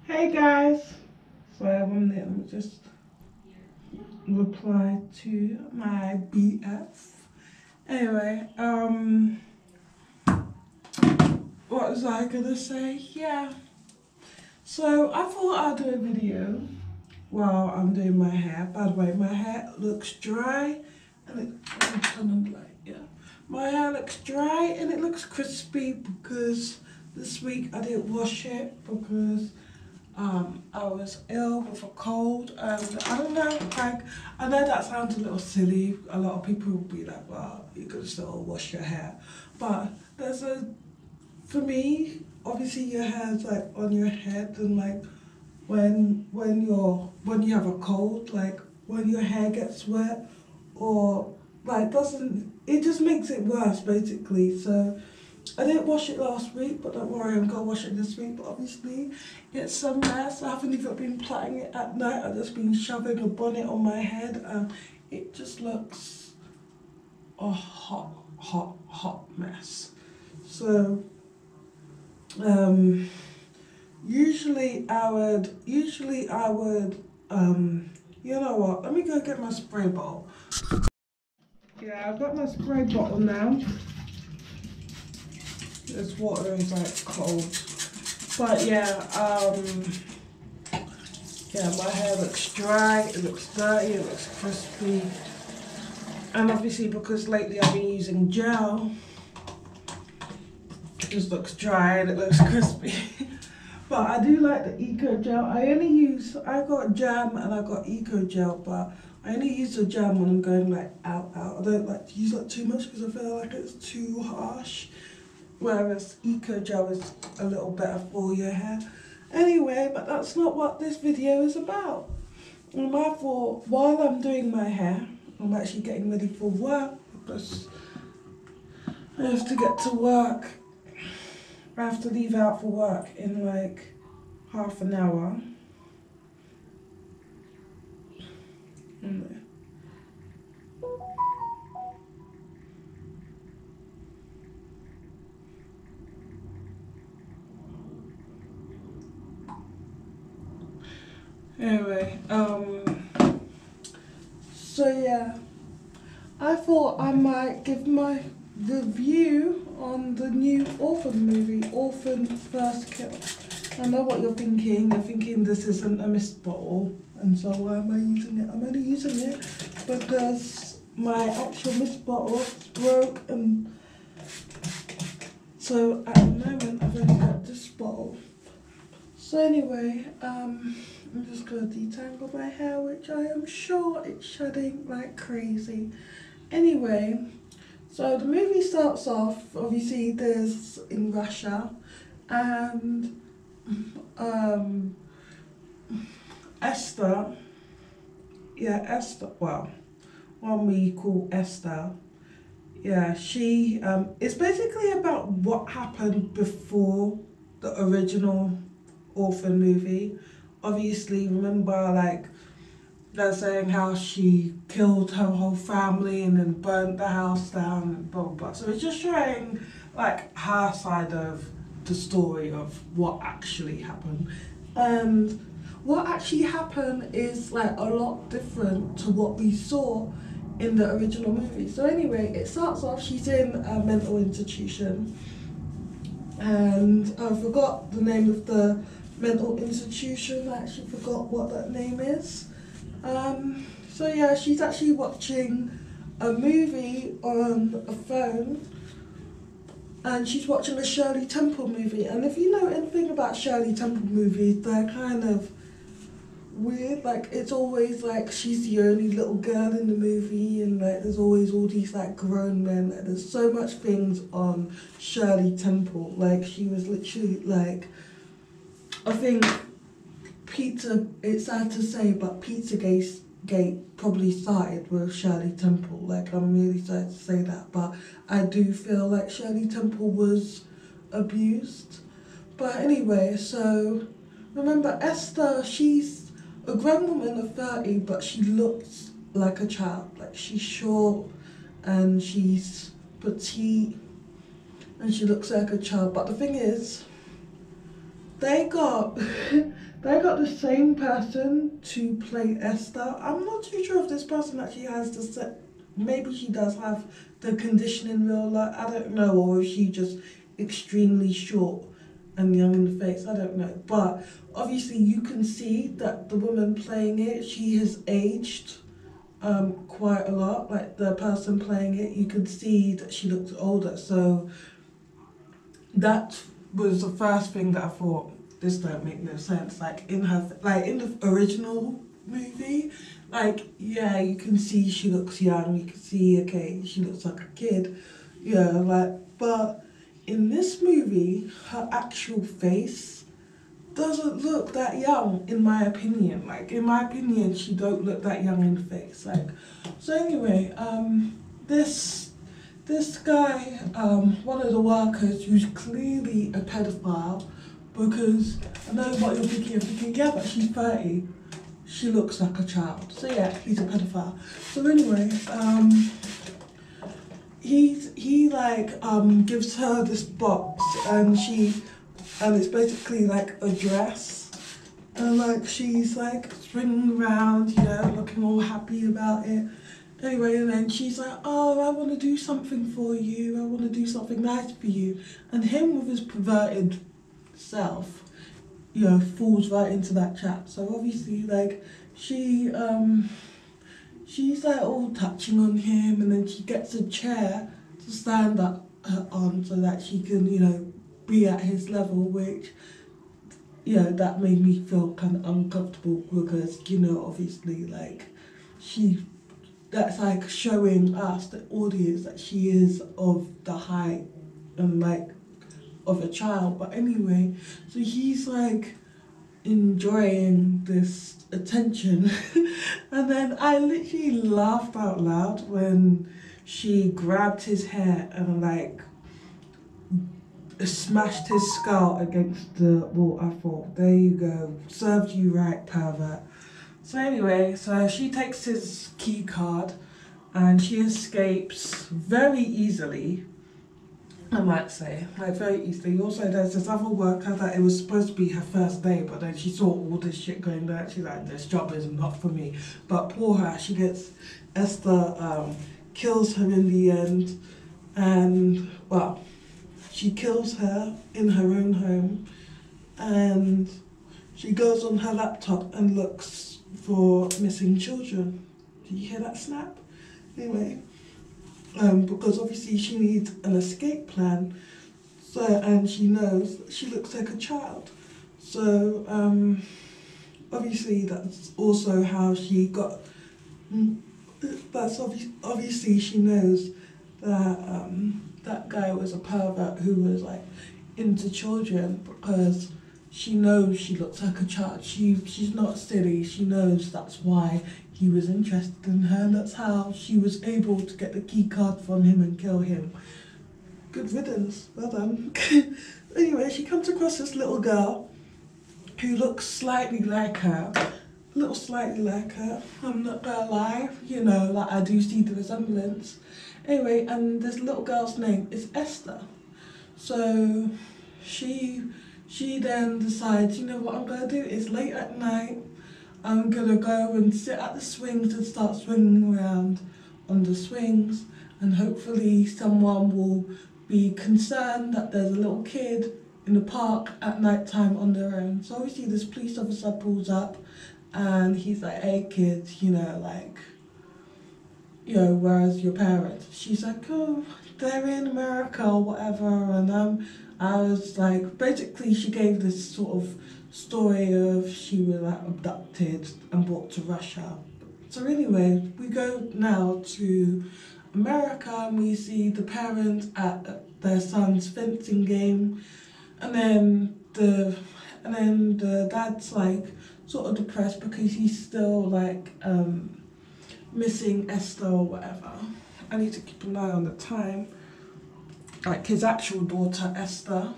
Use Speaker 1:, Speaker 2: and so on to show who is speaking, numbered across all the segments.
Speaker 1: Hey guys, so 1 minute, let me just reply to my BF. Anyway, what was I gonna say? Yeah, so I thought I'd do a video while I'm doing my hair. By the way, my hair looks dry and let me turn on the light, yeah. My hair looks dry and it looks crispy because this week I didn't wash it because I was ill with a cold, and I don't know, like, I know that sounds a little silly. A lot of people will be like, well, you could still wash your hair. But for me, obviously your hair's like on your head, and like when you have a cold, like when your hair gets wet or like it just makes it worse basically. So I didn't wash it last week, but don't worry, I'm gonna wash it this week. But obviously, it's a mess. I haven't even been plaiting it at night. I've just been shoving a bonnet on my head, and it just looks a hot mess. So, usually I would, you know what? Let me go get my spray bottle. Yeah, I've got my spray bottle now. This water is like cold. But yeah, my hair looks dry, it looks dirty, it looks crispy. And obviously because lately I've been using gel, it just looks dry and it looks crispy. But I do like the Eco Gel. I got Jam and I got Eco Gel, but I only use the Jam when I'm going like out. I don't like to use that too much because I feel like it's too harsh. Whereas Eco Gel is a little better for your hair. Anyway, but that's not what this video is about. And I thought, while I'm doing my hair, I'm actually getting ready for work because I have to get to work. I have to leave out for work in like half an hour. Anyway, so yeah, I thought I might give my review on the new Orphan movie, Orphan First Kill. I know what you're thinking. You're thinking this isn't a mist bottle, and so why am I using it? I'm only using it because my actual mist bottle broke, and so at the moment I've only got this bottle. So anyway, I'm just gonna detangle my hair, which I am sure it's shedding like crazy. Anyway, so the movie starts off, obviously there's in Russia, and Esther, well, one we call Esther, yeah, she, it's basically about what happened before the original Orphan movie. Obviously, remember, like, they're saying how she killed her whole family and then burnt the house down and blah, blah, blah. So it's just showing, like, her side of the story of what actually happened. And what actually happened is, like, a lot different to what we saw in the original movie. So anyway, it starts off, she's in a mental institution. And I forgot the name of the mental institution. I actually forgot what that name is. So yeah, she's actually watching a movie on a phone, and she's watching a Shirley Temple movie. And if you know anything about Shirley Temple movies, they're kind of weird. Like, it's always like she's the only little girl in the movie, and like there's always all these like grown men. Like, there's so much things on Shirley Temple. Like, she was literally like, I think it's sad to say, but Pizzagate probably started with Shirley Temple. Like, I'm really sad to say that, but I do feel like Shirley Temple was abused. But anyway, so remember Esther, she's a grown woman of 30, but she looks like a child. Like, she's short and she's petite and she looks like a child. But the thing is, they got they got the same person to play Esther. I'm not too sure if this person actually has the set. Maybe she does have the condition in real life. I don't know, or is she just extremely short and young in the face? I don't know. But obviously, you can see that the woman playing it, she has aged quite a lot. Like the person playing it, you could see that she looks older. So that was the first thing that I thought, this don't make no sense. Like in the original movie, like, yeah, you can see she looks young, you can see, okay, she looks like a kid, yeah, like, but in this movie, her actual face doesn't look that young, in my opinion. Like, in my opinion, she don't look that young in the face, like, so anyway, this guy, one of the workers who's clearly a pedophile, because I know what you're thinking, yeah, but she's 30. She looks like a child. So yeah, he's a pedophile. So anyway, he gives her this box, and it's basically like a dress, and like she's like swinging around, you know, looking all happy about it. Anyway, and then she's like, oh, I want to do something for you. I want to do something nice for you. And him with his perverted self, you know, falls right into that chat. So obviously, like, she's like all touching on him, and then she gets a chair to stand up on so that she can, you know, be at his level, which, you know, that made me feel kind of uncomfortable, because, you know, obviously, like, that's like showing us, the audience, that she is of the height and like of a child. But anyway, so he's like enjoying this attention and then I literally laughed out loud when she grabbed his hair and like smashed his skull against the wall. I thought, there you go, served you right, pervert. So anyway, so she takes his key card and she escapes very easily, I might say, like very easily. Also, there's this other worker that it was supposed to be her first day, but then she saw all this shit going down. She's like, this job is not for me. But poor her, she gets, Esther kills her in the end, and well, she kills her in her own home, and she goes on her laptop and looks for missing children. Did you hear that snap? Anyway, because obviously she needs an escape plan, so, and she knows that she looks like a child. So obviously that's also how she got, obviously she knows that that guy was a pervert who was like into children, because she knows she looks like a child. She's not silly. She knows that's why he was interested in her, and that's how she was able to get the key card from him and kill him. Good riddance, well done. Anyway, she comes across this little girl who looks slightly like her. Slightly like her, I'm not gonna lie, you know, like I do see the resemblance. Anyway, and this little girl's name is Esther. So she then decides, you know what I'm gonna do, it's late at night, I'm gonna go and sit at the swings and start swinging around on the swings, and hopefully someone will be concerned that there's a little kid in the park at night time on their own. So obviously this police officer pulls up and he's like, hey kids, you know, like, you know, where's your parents? She's like, oh, they're in America or whatever, and I was like, basically she gave this sort of story of she was like abducted and brought to Russia. So anyway, we go now to America and we see the parents at their son's fencing game, and then the dad's like sort of depressed because he's still like missing Esther or whatever. I need to keep an eye on the time. Like his actual daughter Esther,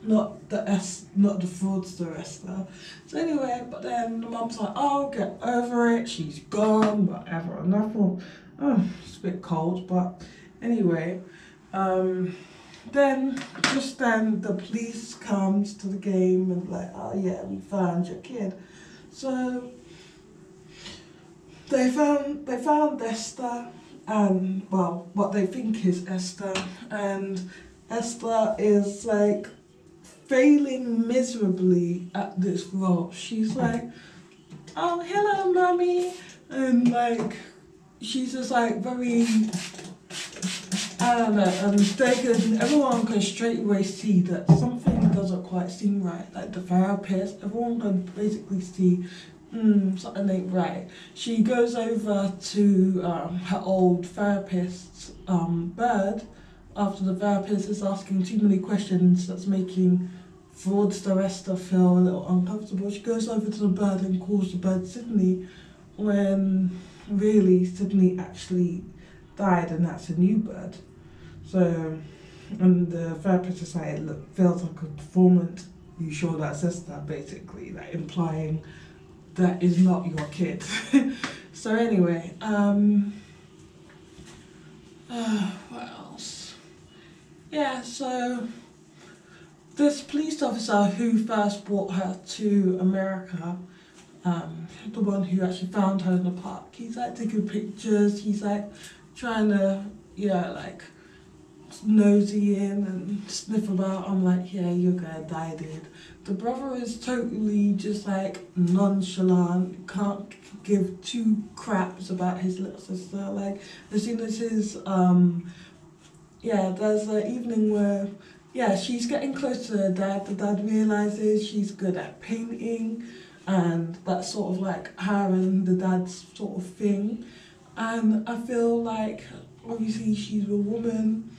Speaker 1: not the fraudster Esther. So anyway, but then the mum's like, oh, get over it, she's gone, whatever. And I thought, oh, it's a bit cold, but anyway, then, just then, the police comes to the game and like, oh yeah, we found your kid. So they found Esther, and well, what they think is Esther, and Esther is like failing miserably at this role. She's like, oh hello mommy, and like she's just like very, I don't know, everyone can straight away see that something doesn't quite seem right. Like the therapist, everyone can basically see something ain't right. She goes over to her old therapist's bird after the therapist is asking too many questions that's making fraudster Esther feel a little uncomfortable. She goes over to the bird and calls the bird Sydney, when really Sydney actually died and that's a new bird. So, and the therapist is like, look, feels like a performance. You sure that's Esther, basically, like implying that is not your kid. So anyway, what else? Yeah, so this police officer who first brought her to America, the one who actually found her in the park, he's like taking pictures, he's like trying to, like nosy in and sniff about. I'm like, yeah, you're gonna die, dude. The brother is totally just like nonchalant, can't give two craps about his little sister. Like as soon as his there's an evening where she's getting close to her dad. The dad realizes she's good at painting, and that's sort of like her and the dad's sort of thing. And I feel like obviously she's a woman,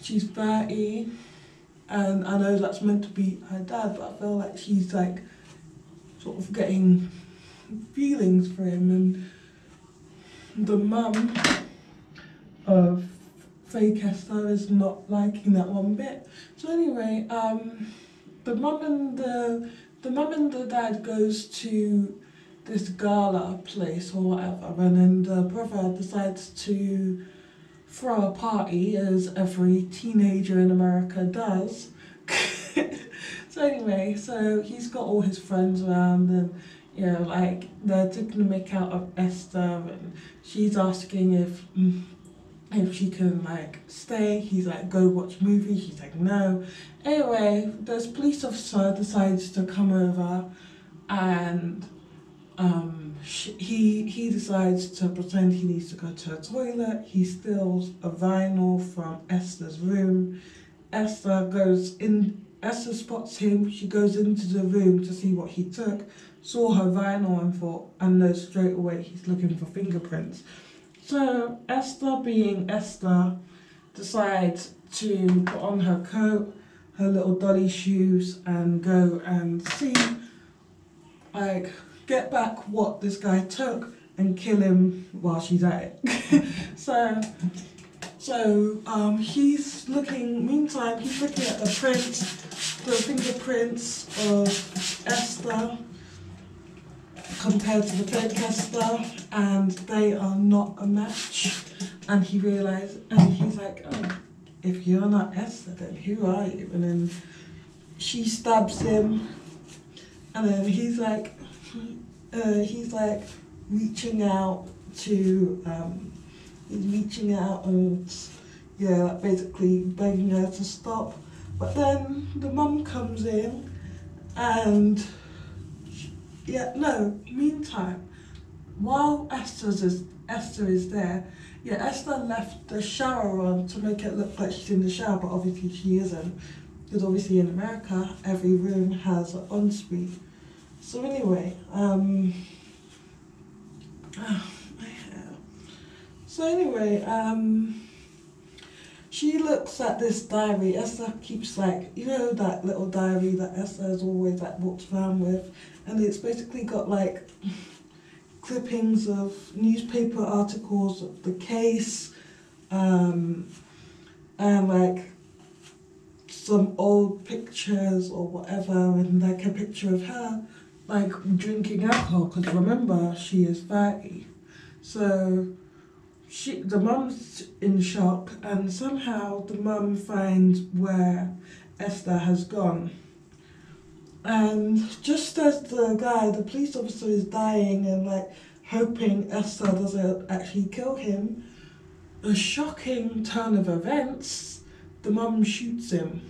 Speaker 1: she's 30, and I know that's meant to be her dad, but I feel like she's like sort of getting feelings for him, and the mum of fake Esther is not liking that one bit. So anyway, the mum and the dad goes to this gala place or whatever, and then the brother decides to throw a party, as every teenager in America does. So anyway, so he's got all his friends around, and like they're taking the mick out of Esther, and she's asking if she can like stay. He's like, go watch movies. She's like, no. Anyway, this police officer decides to come over, and he decides to pretend he needs to go to a toilet. He steals a vinyl from Esther's room. Esther spots him. She goes into the room to see what he took, saw her vinyl and knows straight away he's looking for fingerprints. So Esther, being Esther, decides to put on her coat, her little dolly shoes, and go and see, like, get back what this guy took and kill him while she's at it. So he's looking at the fingerprints of Esther compared to the fake Esther, and they are not a match. And he's like, oh, if you're not Esther, then who are you? And then she stabs him, and then he's like reaching out and like basically begging her to stop. But then the mum comes in, and meantime, while Esther is there, Esther left the shower on to make it look like she's in the shower, but obviously she isn't, because obviously in America every room has an ensuite. So anyway, she looks at this diary. Esther keeps that little diary that Esther has always walked around with, and it's basically got like clippings of newspaper articles of the case, and like some old pictures or whatever, and like a picture of her like drinking alcohol, because remember, she is 30. So the mum's in shock, and somehow the mum finds where Esther has gone. And just as the police officer is dying and like hoping Esther doesn't actually kill him, a shocking turn of events, the mum shoots him.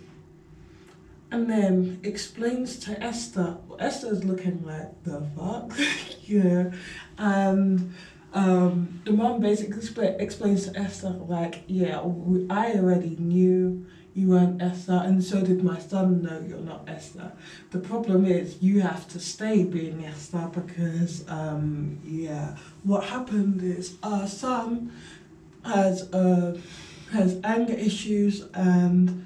Speaker 1: And then explains to Esther, Esther's looking like, the fuck? Yeah. And the mum basically explains to Esther, like, yeah, I already knew you weren't Esther, and so did my son know you're not Esther. The problem is you have to stay being Esther because, yeah, what happened is our son has anger issues, and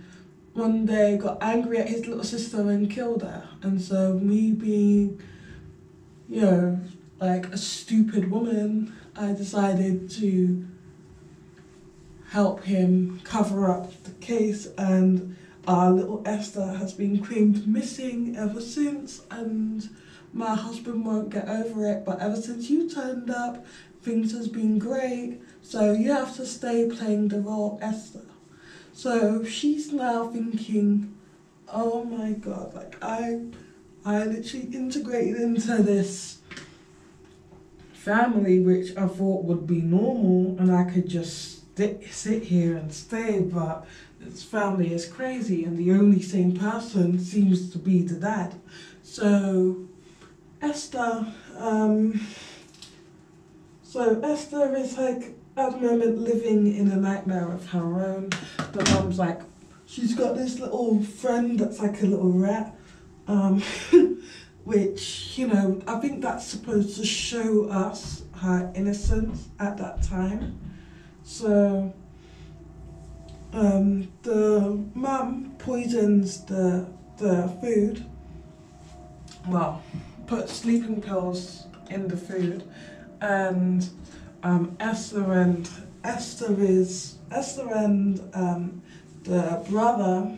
Speaker 1: one day got angry at his little sister and killed her. And so me being, you know, like a stupid woman, I decided to help him cover up the case, and our little Esther has been claimed missing ever since, and my husband won't get over it, but ever since you turned up, things has been great, so you have to stay playing the role Esther. So she's now thinking, oh my God, like I literally integrated into this family which I thought would be normal and I could just sit here and stay, but this family is crazy and the only sane person seems to be the dad. So Esther is like at the moment living in a nightmare of her own. The mum's like, she's got this little friend that's like a little rat, which, you know, I think that's supposed to show us her innocence at that time. So the mum poisons the food, well, puts sleeping pills in the food, and Esther and the brother,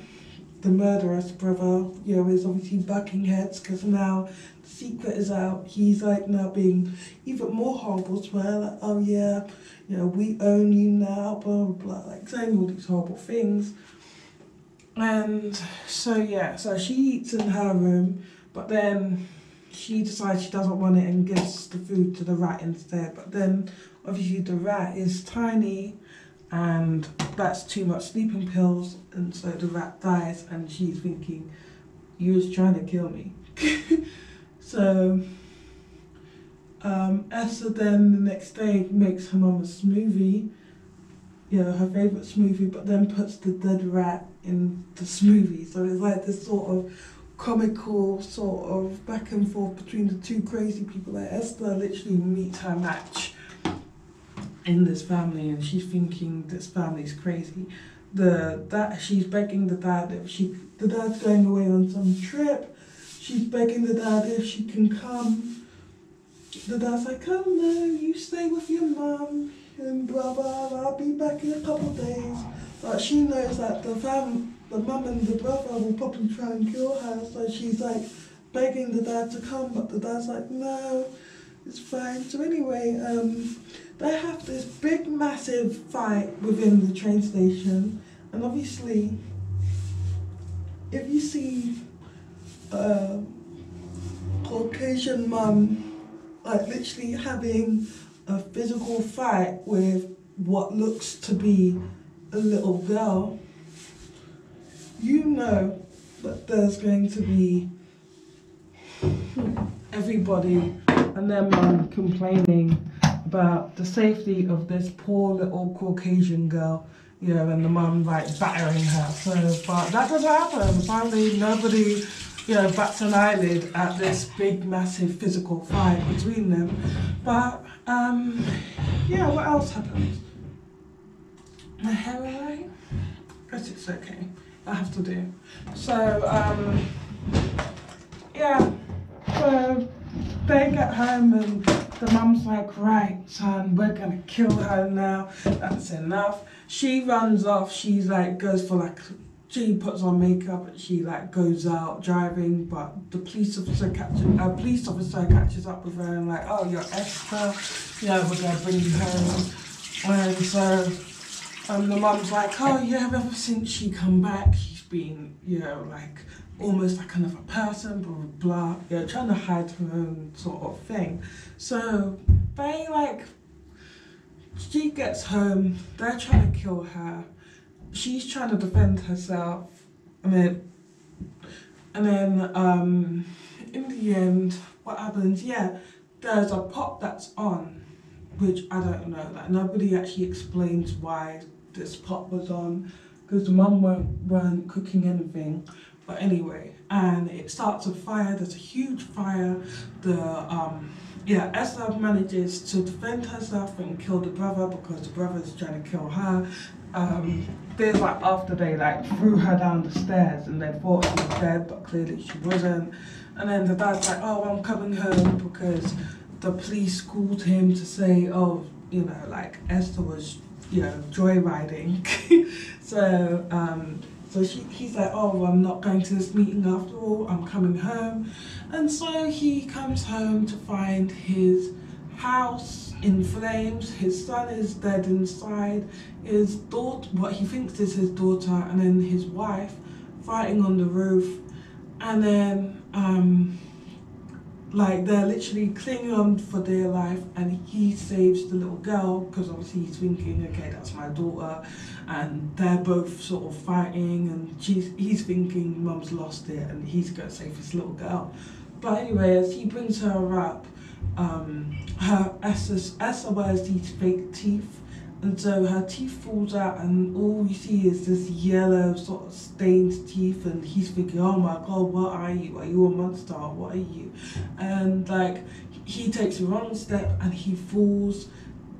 Speaker 1: the murderous brother, you know, is obviously bucking heads because now the secret is out. He's like now being even more horrible to her, like, oh yeah, you know, we own you now, blah blah blah, like saying all these horrible things. And so yeah, so she eats in her room, but then she decides she doesn't want it and gives the food to the rat instead. But then obviously the rat is tiny and that's too much sleeping pills, and so the rat dies and she's thinking, you was trying to kill me. So Esther then the next day makes her mum a smoothie, you know, her favourite smoothie, but then puts the dead rat in the smoothie. So it's like this sort of comical sort of back and forth between the two crazy people. Like Esther literally meets her match in this family and she's thinking this family's crazy. She's begging the dad the dad's going away on some trip, she's begging the dad if she can come. The dad's like, oh no, you stay with your mum and blah blah, I'll be back in a couple of days. But she knows that the mum and the brother will probably try and kill her, so she's like begging the dad to come, but the dad's like, no, it's fine. So anyway, they have this big massive fight within the train station, and obviously if you see Caucasian mum like literally having a physical fight with what looks to be a little girl, you know that there's going to be everybody and their mum complaining about the safety of this poor little Caucasian girl, you know, and the mum like battering her. So, but that doesn't happen. Finally, nobody, you know, bats an eyelid at this big, massive physical fight between them. But, yeah, what else happens? My hair alright? Guess it's okay. I have to do. So, yeah. So they get home and the mum's like, right, son, we're gonna kill her now. That's enough. She runs off. She's like, goes for like, she puts on makeup and she like goes out driving, but the police officer catches up with her and like, oh, you're Esther, yeah, we're gonna bring you home. And so the mum's like, oh yeah, ever since she come back, she's been, you know, like almost like another person, blah, blah, blah, you know, trying to hide her own sort of thing. So they like, she gets home, they're trying to kill her, she's trying to defend herself, and then in the end, what happens, yeah, there's a pot that's on, which I don't know, like nobody actually explains why this pot was on, because the mum weren't cooking anything, but anyway, and it starts a fire, there's a huge fire, Esther manages to defend herself and kill the brother because the brother's trying to kill her. There's like after they like threw her down the stairs and they thought she was dead, but clearly she wasn't. And then the dad's like, oh, I'm coming home because the police called him to say, oh, you know, like Esther was, you know, joyriding. So he's like, oh, I'm not going to this meeting after all, I'm coming home. And so he comes home to find his house in flames, his son is dead inside, his daughter, what he thinks is his daughter, and then his wife fighting on the roof. And then, like they're literally clinging on for dear life, and he saves the little girl because obviously he's thinking, okay, that's my daughter, and they're both sort of fighting, and he's thinking mum's lost it and he's going to save his little girl. But anyway, as he brings her up, Esther wears these fake teeth, and so her teeth falls out and all you see is this yellow sort of stained teeth, and he's thinking, oh my god, what are you? Are you a monster? What are you? And like he takes the wrong step and he falls,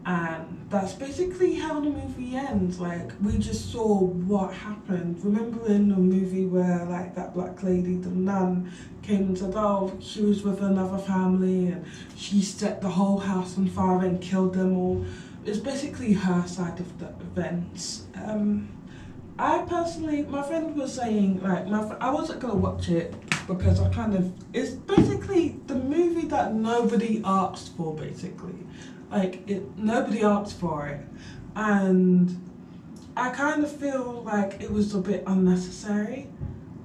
Speaker 1: and that's basically how the movie ends. Like we just saw what happened. Remember in the movie where like that black lady, the nun, came and said, oh, she was with another family and she set the whole house on fire and killed them all. It's basically her side of the events. I personally, my friend was saying, like, I wasn't gonna watch it because it's basically the movie that nobody asked for, basically. Like, nobody asked for it. And I kind of feel like it was a bit unnecessary.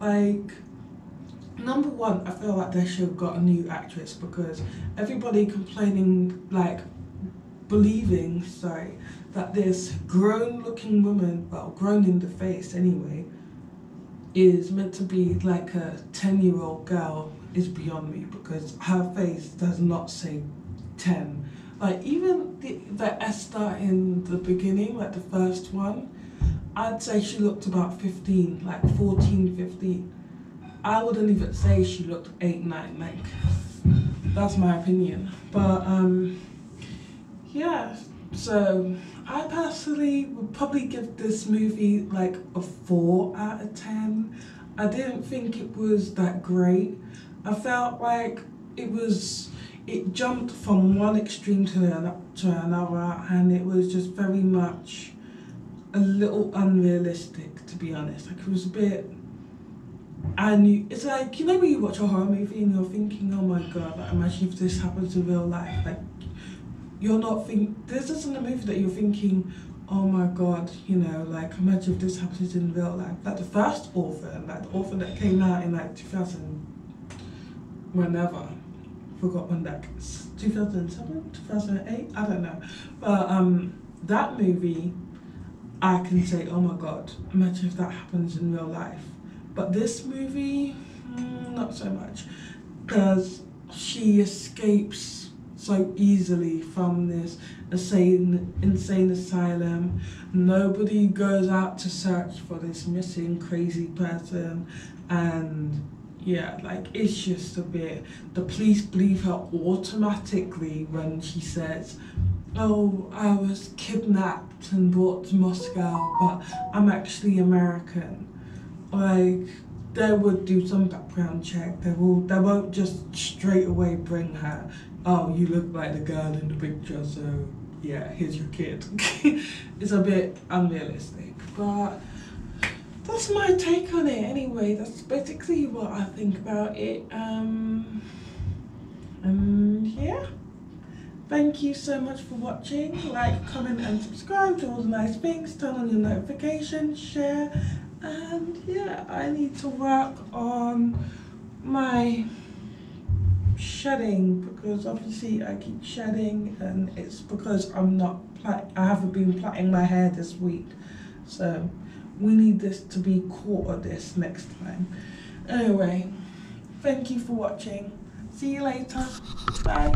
Speaker 1: Like, number one, I feel like they should have got a new actress because everybody complaining, like, believing, that this grown-looking woman, well, grown in the face anyway, is meant to be like a 10-year-old girl is beyond me because her face does not say 10. Like even the Esther in the beginning, like the first one, I'd say she looked about 15, like 14, 15. I wouldn't even say she looked 8, 9, like, that's my opinion. But yeah, so I personally would probably give this movie like a 4 out of 10. I didn't think it was that great. I felt like it jumped from one extreme to another, and it was just very much a little unrealistic, to be honest. Like it was a bit, it's like, you know when you watch a horror movie and you're thinking, oh my god, like imagine if this happens in real life. Like you're not this isn't a movie that you're thinking, oh my god, you know, like imagine if this happens in real life. Like the first Orphan, like the Orphan that came out in like 2000, whenever, forgot when that, 2007, 2008, I don't know. But that movie, I can say, oh my god, imagine if that happens in real life. But this movie, not so much, because she escapes so easily from this insane asylum. Nobody goes out to search for this missing crazy person, and yeah, like it's just a bit, the police believe her automatically when she says, oh, I was kidnapped and brought to Moscow, but I'm actually American. Like, they would do some background check. They won't just straight away bring her, oh, you look like the girl in the picture, so yeah, here's your kid. It's a bit unrealistic, but that's my take on it anyway. That's basically what I think about it. Yeah. Thank you so much for watching. Like, comment and subscribe to all the nice things. Turn on your notifications, share, and yeah, I need to work on my shedding because obviously I keep shedding, and it's because I haven't been plaiting my hair this week, so we need this to be quarter this next time. Anyway, thank you for watching. See you later. Bye.